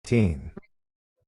18.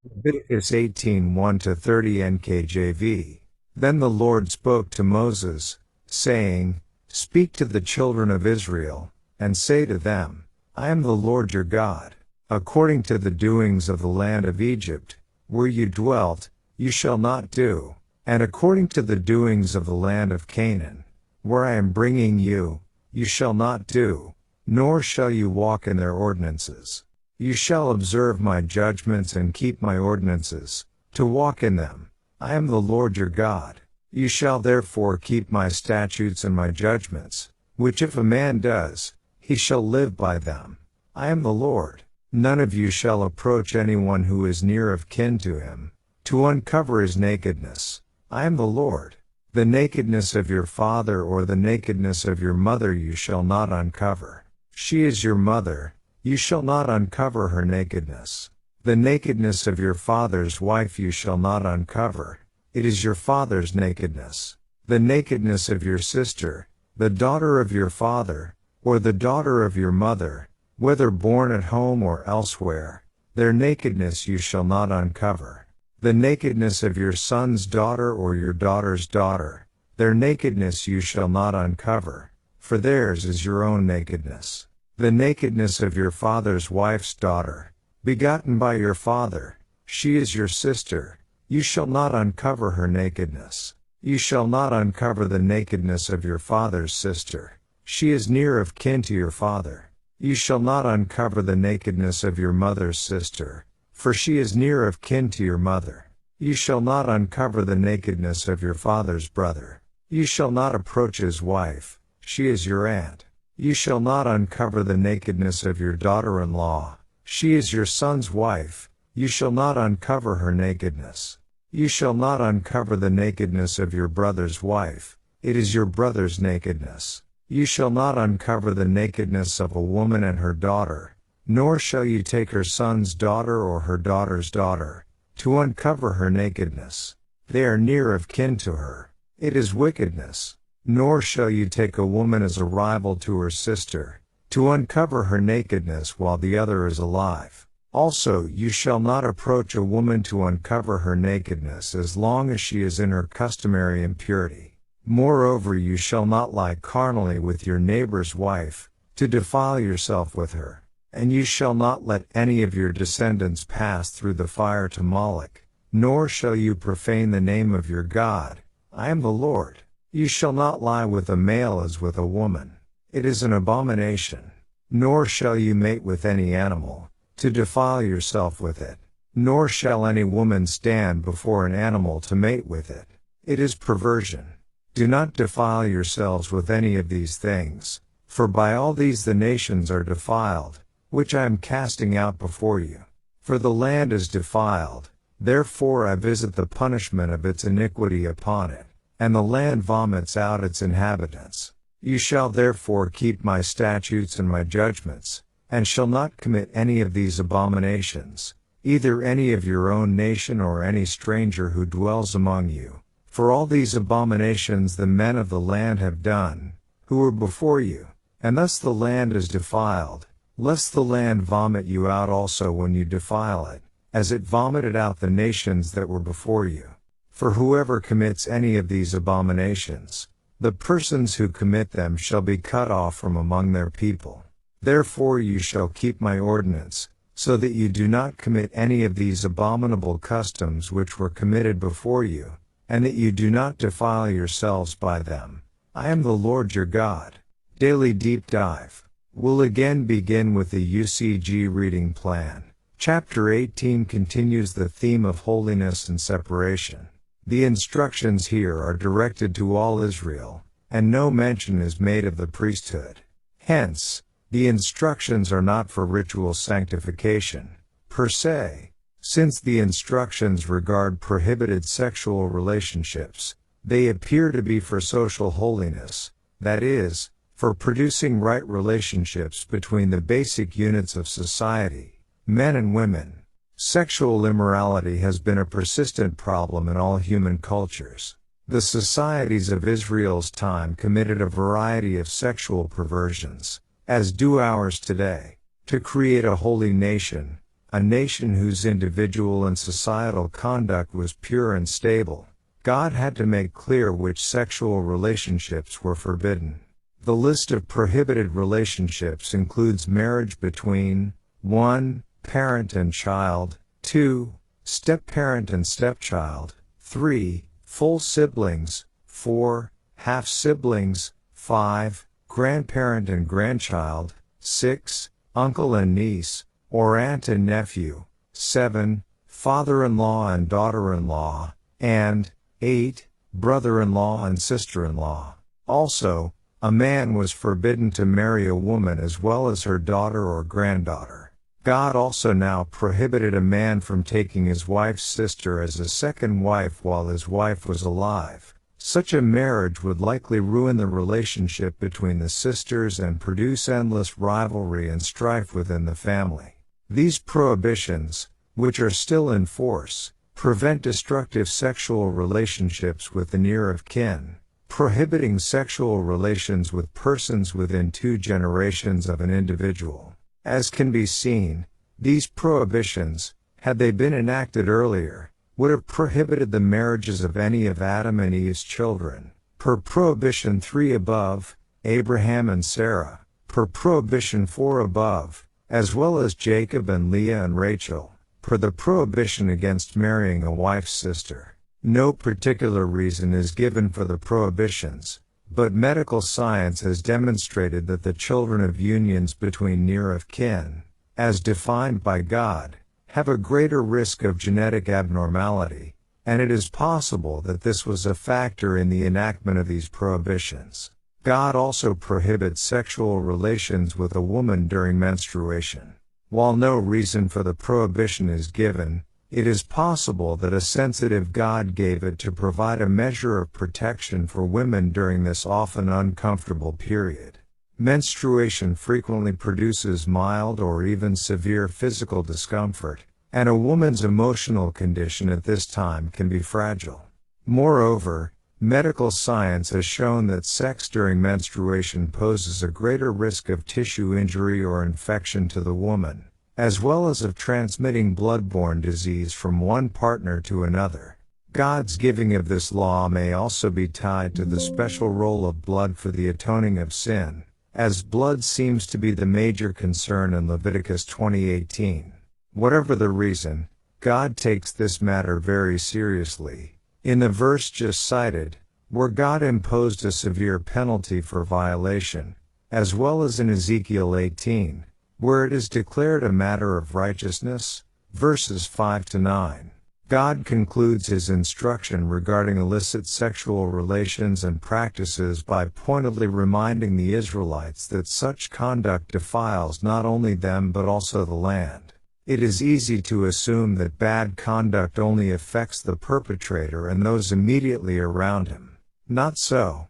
Leviticus 18:1-30 NKJV. Then the Lord spoke to Moses, saying, Speak to the children of Israel, and say to them, I am the Lord your God. According to the doings of the land of Egypt, where you dwelt, you shall not do, and according to the doings of the land of Canaan, where I am bringing you, you shall not do, nor shall you walk in their ordinances. You shall observe my judgments and keep my ordinances, to walk in them. I am the Lord your God. You shall therefore keep my statutes and my judgments, which if a man does, he shall live by them. I am the Lord. None of you shall approach anyone who is near of kin to him, to uncover his nakedness. I am the Lord. The nakedness of your father or the nakedness of your mother you shall not uncover. She is your mother. You shall not uncover her nakedness. The nakedness of your father's wife you shall not uncover. It is your father's nakedness. The nakedness of your sister, the daughter of your father, or the daughter of your mother, whether born at home or elsewhere, their nakedness you shall not uncover. The nakedness of your son's daughter or your daughter's daughter, their nakedness you shall not uncover, for theirs is your own nakedness. The nakedness of your father's wife's daughter, begotten by your father, she is your sister, you shall not uncover her nakedness. You shall not uncover the nakedness of your father's sister, she is near of kin to your father. You shall not uncover the nakedness of your mother's sister, for she is near of kin to your mother. You shall not uncover the nakedness of your father's brother. You shall not approach his wife, she is your aunt. You shall not uncover the nakedness of your daughter-in-law, she is your son's wife, you shall not uncover her nakedness. You shall not uncover the nakedness of your brother's wife, it is your brother's nakedness. You shall not uncover the nakedness of a woman and her daughter, nor shall you take her son's daughter or her daughter's daughter, to uncover her nakedness. They are near of kin to her. It is wickedness. Nor shall you take a woman as a rival to her sister, to uncover her nakedness while the other is alive. Also you shall not approach a woman to uncover her nakedness as long as she is in her customary impurity. Moreover you shall not lie carnally with your neighbor's wife, to defile yourself with her. And you shall not let any of your descendants pass through the fire to Moloch, nor shall you profane the name of your God. I am the Lord. You shall not lie with a male as with a woman. It is an abomination. Nor shall you mate with any animal, to defile yourself with it. Nor shall any woman stand before an animal to mate with it. It is perversion. Do not defile yourselves with any of these things, for by all these the nations are defiled, which I am casting out before you. For the land is defiled, therefore I visit the punishment of its iniquity upon it, and the land vomits out its inhabitants. You shall therefore keep my statutes and my judgments, and shall not commit any of these abominations, either any of your own nation or any stranger who dwells among you. For all these abominations the men of the land have done, who were before you, and thus the land is defiled, lest the land vomit you out also when you defile it, as it vomited out the nations that were before you. For whoever commits any of these abominations, the persons who commit them shall be cut off from among their people. Therefore you shall keep my ordinance, so that you do not commit any of these abominable customs which were committed before you, and that you do not defile yourselves by them. I am the Lord your God. Daily Deep Dive. We'll again begin with the UCG reading plan. Chapter 18 continues the theme of holiness and separation. The instructions here are directed to all Israel, and no mention is made of the priesthood. Hence, the instructions are not for ritual sanctification, per se. Since the instructions regard prohibited sexual relationships, they appear to be for social holiness, that is, for producing right relationships between the basic units of society, men and women. Sexual immorality has been a persistent problem in all human cultures. The societies of Israel's time committed a variety of sexual perversions, as do ours today. To create a holy nation, a nation whose individual and societal conduct was pure and stable, God had to make clear which sexual relationships were forbidden. The list of prohibited relationships includes marriage between 1. Parent and child, 2. Step-parent and stepchild, 3. Full siblings, 4. Half-siblings, 5. Grandparent and grandchild, 6. Uncle and niece, or aunt and nephew, 7. Father-in-law and daughter-in-law, and 8. Brother-in-law and sister-in-law. Also, a man was forbidden to marry a woman as well as her daughter or granddaughter. God also now prohibited a man from taking his wife's sister as a second wife while his wife was alive. Such a marriage would likely ruin the relationship between the sisters and produce endless rivalry and strife within the family. These prohibitions, which are still in force, prevent destructive sexual relationships with the near of kin, prohibiting sexual relations with persons within 2 generations of an individual. As can be seen, these prohibitions, had they been enacted earlier, would have prohibited the marriages of any of Adam and Eve's children. Per Prohibition 3 above, Abraham and Sarah, per Prohibition 4 above, as well as Jacob and Leah and Rachel, per the prohibition against marrying a wife's sister. No particular reason is given for the prohibitions, but medical science has demonstrated that the children of unions between near of kin, as defined by God, have a greater risk of genetic abnormality, and it is possible that this was a factor in the enactment of these prohibitions. God also prohibits sexual relations with a woman during menstruation. While no reason for the prohibition is given, it is possible that a sensitive God gave it to provide a measure of protection for women during this often uncomfortable period. Menstruation frequently produces mild or even severe physical discomfort, and a woman's emotional condition at this time can be fragile. Moreover, medical science has shown that sex during menstruation poses a greater risk of tissue injury or infection to the woman, as well as of transmitting blood-borne disease from one partner to another. God's giving of this law may also be tied to the special role of blood for the atoning of sin, as blood seems to be the major concern in Leviticus 20:18. Whatever the reason, God takes this matter very seriously. In the verse just cited, where God imposed a severe penalty for violation, as well as in Ezekiel 18, where it is declared a matter of righteousness, verses 5-9. God concludes his instruction regarding illicit sexual relations and practices by pointedly reminding the Israelites that such conduct defiles not only them but also the land. It is easy to assume that bad conduct only affects the perpetrator and those immediately around him. Not so.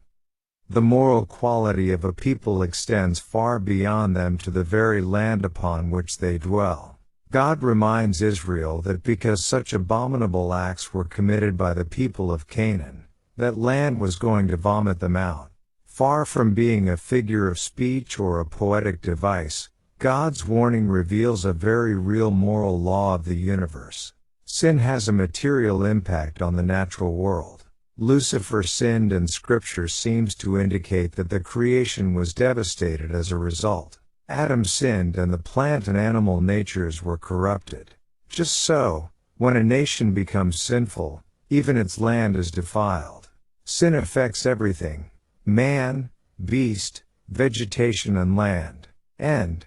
The moral quality of a people extends far beyond them to the very land upon which they dwell. God reminds Israel that because such abominable acts were committed by the people of Canaan, that land was going to vomit them out. Far from being a figure of speech or a poetic device, God's warning reveals a very real moral law of the universe. Sin has a material impact on the natural world. Lucifer sinned and Scripture seems to indicate that the creation was devastated as a result. Adam sinned and the plant and animal natures were corrupted. Just so, when a nation becomes sinful, even its land is defiled. Sin affects everything: man, beast, vegetation and land. End.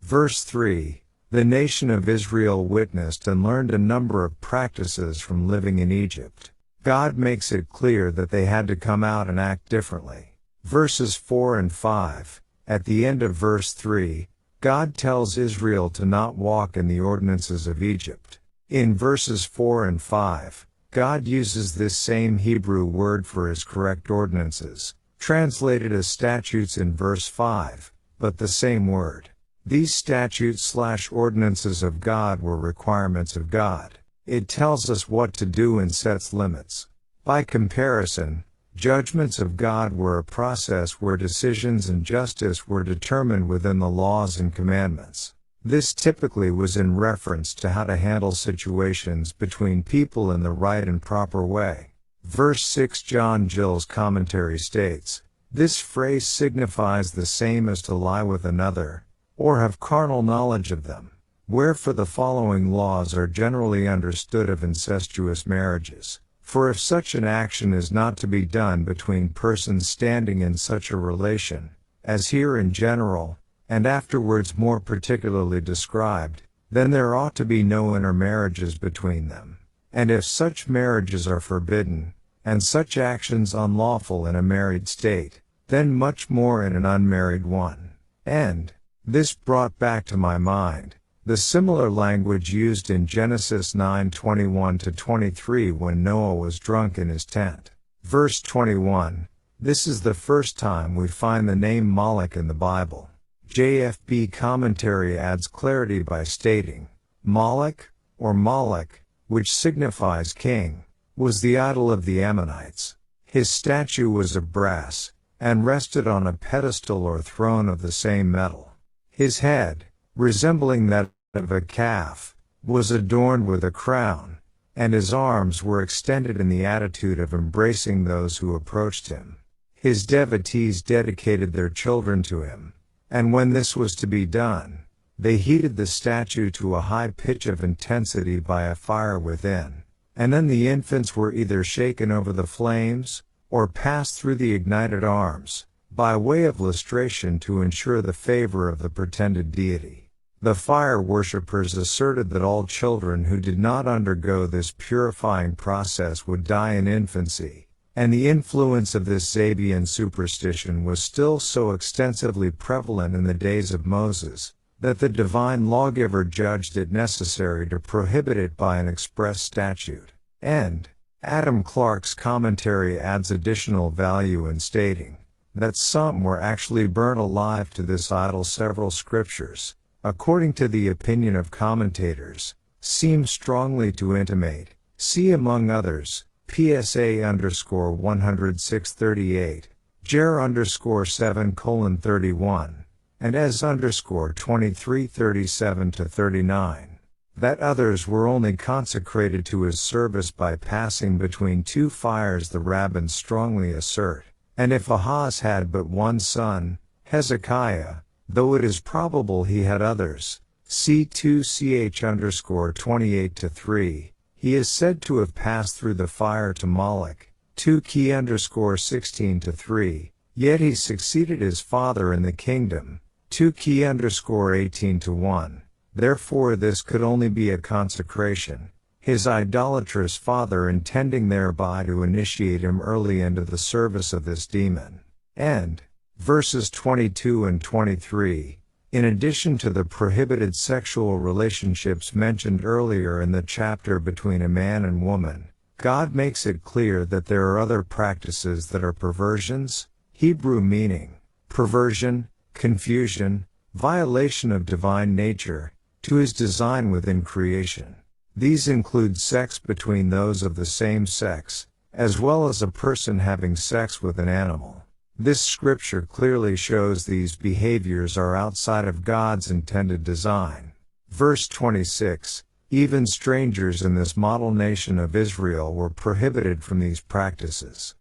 Verse 3, the nation of Israel witnessed and learned a number of practices from living in Egypt. God makes it clear that they had to come out and act differently. Verses 4 and 5, at the end of verse 3, God tells Israel to not walk in the ordinances of Egypt. In verses 4 and 5, God uses this same Hebrew word for his correct ordinances, translated as statutes in verse 5, but the same word. These statutes/ordinances of God were requirements of God. It tells us what to do and sets limits. By comparison, judgments of God were a process where decisions and justice were determined within the laws and commandments. This typically was in reference to how to handle situations between people in the right and proper way. Verse 6 John Gill's commentary states, "This phrase signifies the same as to lie with another, or have carnal knowledge of them. Wherefore the following laws are generally understood of incestuous marriages. For if such an action is not to be done between persons standing in such a relation, as here in general, and afterwards more particularly described, then there ought to be no intermarriages between them. And if such marriages are forbidden, and such actions unlawful in a married state, then much more in an unmarried one." And this brought back to my mind the similar language used in Genesis 9:21-23 when Noah was drunk in his tent. Verse 21, this is the first time we find the name Moloch in the Bible. JFB commentary adds clarity by stating, Moloch, or Moloch, which signifies king, was the idol of the Ammonites. His statue was of brass, and rested on a pedestal or throne of the same metal. His head, resembling that of a calf, was adorned with a crown, and his arms were extended in the attitude of embracing those who approached him. His devotees dedicated their children to him, and when this was to be done, they heated the statue to a high pitch of intensity by a fire within, and then the infants were either shaken over the flames, or passed through the ignited arms, by way of lustration to ensure the favor of the pretended deity. The fire worshippers asserted that all children who did not undergo this purifying process would die in infancy, and the influence of this Zabian superstition was still so extensively prevalent in the days of Moses, that the divine lawgiver judged it necessary to prohibit it by an express statute. And Adam Clarke's commentary adds additional value in stating that some were actually burnt alive to this idol. Several scriptures, according to the opinion of commentators, seem strongly to intimate, see among others, PSA_10638, Jer_7:31, and S_2337-39, that others were only consecrated to his service by passing between two fires. The rabbins strongly assert, and if Ahaz had but one son, Hezekiah, though it is probable he had others, C2CH_28-3, he is said to have passed through the fire to Moloch, 2:16-3, yet he succeeded his father in the kingdom, 2:18-1, therefore this could only be a consecration, his idolatrous father intending thereby to initiate him early into the service of this demon. And verses 22 and 23, in addition to the prohibited sexual relationships mentioned earlier in the chapter between a man and woman, God makes it clear that there are other practices that are perversions, Hebrew meaning, perversion, confusion, violation of divine nature, to his design within creation. These include sex between those of the same sex, as well as a person having sex with an animal. This scripture clearly shows these behaviors are outside of God's intended design. Verse 26, even strangers in this model nation of Israel were prohibited from these practices.